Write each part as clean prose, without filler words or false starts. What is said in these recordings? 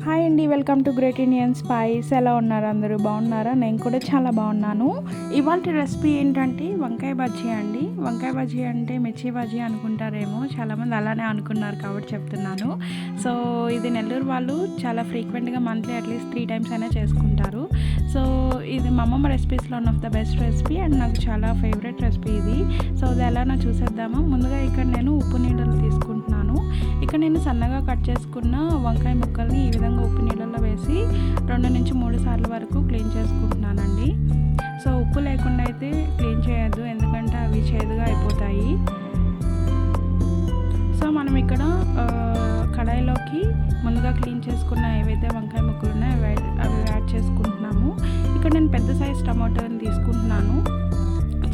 Hi అండి, welcome to great Indian spies. ఎలా ఉన్నారు అందరూ? బాగున్నారా? నేను కూడా చాలా బాగున్నాను. ఇవాళ రెసిపీ ఏంటంటే వంకాయ బజ్జీ అండి. వంకాయ బజ్జీ అంటే మిర్చి బజ్జీ అనుకుంటారేమో, చాలామంది అలానే అనుకున్నారు కాబట్టి చెప్తున్నాను. సో ఇది నెల్లూరు వాళ్ళు చాలా ఫ్రీక్వెంట్గా మంత్లీ అట్లీస్ట్ 3 times అయినా చేసుకుంటారు. సో ఇది మా అమ్మమ్మ రెసిపీస్లో one of the best recipe and నాకు చాలా ఫేవరెట్ రెసిపీ ఇది. సో అది ఎలానో చూసేద్దాము. ముందుగా ఇక్కడ నేను ఉప్పు నీళ్ళలో తీసుకుంటున్నాను. ఇక్కడ నేను సన్నగా కట్ చేసుకున్న వంకాయ ముక్కల్ని ఈ విధంగా ఉప్పు నీళ్ళల్లో వేసి 2 నుంచి 3 సార్లు వరకు క్లీన్ చేసుకుంటున్నానండి. సో ఉప్పు లేకుండా అయితే క్లీన్ చేయొద్దు, ఎందుకంటే అవి చేదుగా అయిపోతాయి. సో మనం ఇక్కడ కడాయిలోకి ముందుగా క్లీన్ చేసుకున్న ఏవైతే వంకాయ ముక్కలు ఉన్నాయో అవి యాడ్ చేసుకుంటున్నాము. ఇక్కడ నేను పెద్ద సైజ్ టమాటోని తీసుకుంటున్నాను.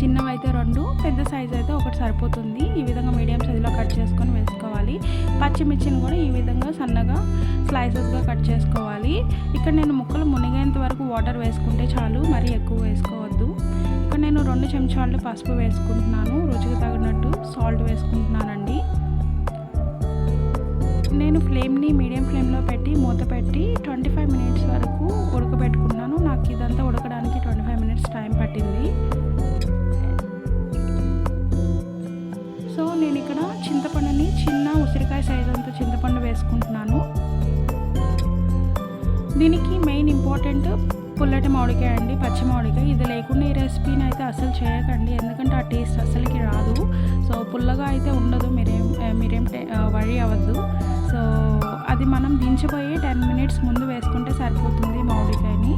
చిన్నవైతే 2, పెద్ద సైజ్ అయితే 1 సరిపోతుంది. ఈ విధంగా మీడియం సైజులో కట్ చేసుకొని వేసుకోవాలి. పచ్చిమిర్చిని కూడా ఈ విధంగా సన్నగా స్లైసెస్గా కట్ చేసుకోవాలి. ఇక్కడ నేను ముక్కలు మునిగేంత వరకు వాటర్ వేసుకుంటే చాలు, మరీ ఎక్కువ వేసుకోవద్దు. ఇక్కడ నేను 2 చెంచాలు పసుపు వేసుకుంటున్నాను. రుచికి తగినట్టు సాల్ట్ వేసుకుంటున్నానండి. నేను ఫ్లేమ్ని మీడియం ఫ్లేమ్లో పెట్టి మూత పెట్టి 25 minutes వరకు ఉడకబెట్టుకున్నాను. నాకు ఇదంతా ఉడకడానికి 25 minutes టైం పట్టింది. సో నేను ఇక్కడ చింతపండుని చిన్న ఉసిరికాయ సైజ్ అంత చింతపండు వేసుకుంటున్నాను. దీనికి మెయిన్ ఇంపార్టెంట్ పుల్లటి మామిడికాయ అండి, పచ్చి మామిడికాయ. ఇది లేకుండా ఈ రెసిపీని అయితే అసలు చేయకండి, ఎందుకంటే ఆ టేస్ట్ అసలుకి రాదు. సో పుల్లగా అయితే ఉండదు, మీరేం వరి అవ్వద్దు. సో అది మనం దించిపోయి 10 minutes ముందు వేసుకుంటే సరిపోతుంది మామిడికాయని.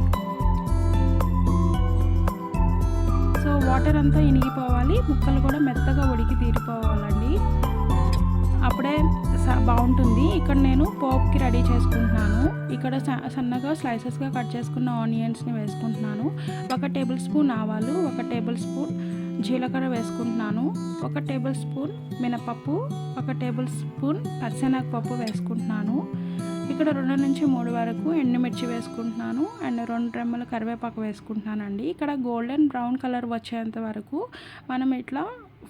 సో వాటర్ అంతా ఇనిగిపోవాలి, ముక్కలు కూడా మెత్తగా ఉడికి తీరిపోవాలండి, అప్పుడే బాగుంటుంది. ఇక్కడ నేను పోప్కి రెడీ చేసుకుంటున్నాను. ఇక్కడ సన్నగా స్లైసెస్గా కట్ చేసుకున్న ఆనియన్స్ని వేసుకుంటున్నాను. 1 టేబుల్ స్పూన్ ఆవాలు, 1 టేబుల్ స్పూన్ జీలకర్ర వేసుకుంటున్నాను, 1 టేబుల్ స్పూన్ మినపప్పు, 1 టేబుల్ స్పూన్ పచ్చెనగపప్పు వేసుకుంటున్నాను. ఇక్కడ 2 నుంచి 3 వరకు ఎండుమిర్చి వేసుకుంటున్నాను అండ్ 2 రెమ్మల కరివేపాకు వేసుకుంటున్నానండి. ఇక్కడ గోల్డెన్ బ్రౌన్ కలర్ వచ్చేంత వరకు మనం ఇట్లా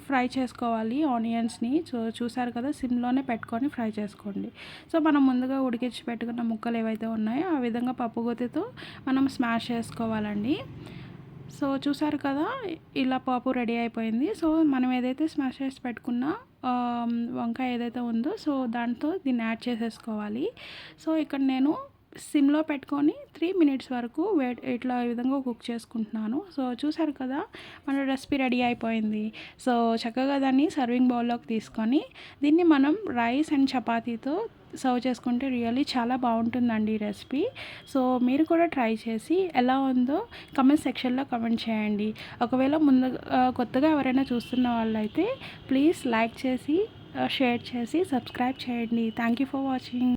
ఫ్రై చేసుకోవాలి ఆనియన్స్ని. సో చూసారు కదా, సిమ్లోనే పెట్టుకొని ఫ్రై చేసుకోండి. సో మనం ముందుగా ఉడికించి పెట్టుకున్న ముక్కలు ఏవైతే ఉన్నాయో ఆ విధంగా పప్పు గుత్తితో మనం స్మాష్ చేసుకోవాలండి. సో చూసారు కదా, ఇలా పప్పు రెడీ అయిపోయింది. సో మనం ఏదైతే స్మాష్ చేసి పెట్టుకున్న వంకాయ ఏదైతే ఉందో సో దాంతో దీన్ని యాడ్ చేసేసుకోవాలి. సో ఇక్కడ నేను సిమ్లో పెట్టుకొని 3 minutes వరకు ఇట్లా ఈ విధంగా కుక్ చేసుకుంటున్నాను. సో చూసారు కదా, మన రెసిపీ రెడీ అయిపోయింది. సో చక్కగా దాన్ని సర్వింగ్ బౌల్లోకి తీసుకొని దీన్ని మనం రైస్ అండ్ చపాతీతో సర్వ్ చేసుకుంటే రియల్లీ చాలా బాగుంటుందండి ఈ రెసిపీ. సో మీరు కూడా ట్రై చేసి ఎలా ఉందో కమెంట్ సెక్షన్లో కమెంట్ చేయండి. ఒకవేళ కొత్తగా ఎవరైనా చూస్తున్న వాళ్ళైతే ప్లీజ్ లైక్ చేసి, షేర్ చేసి, సబ్స్క్రైబ్ చేయండి. Thank you for watching.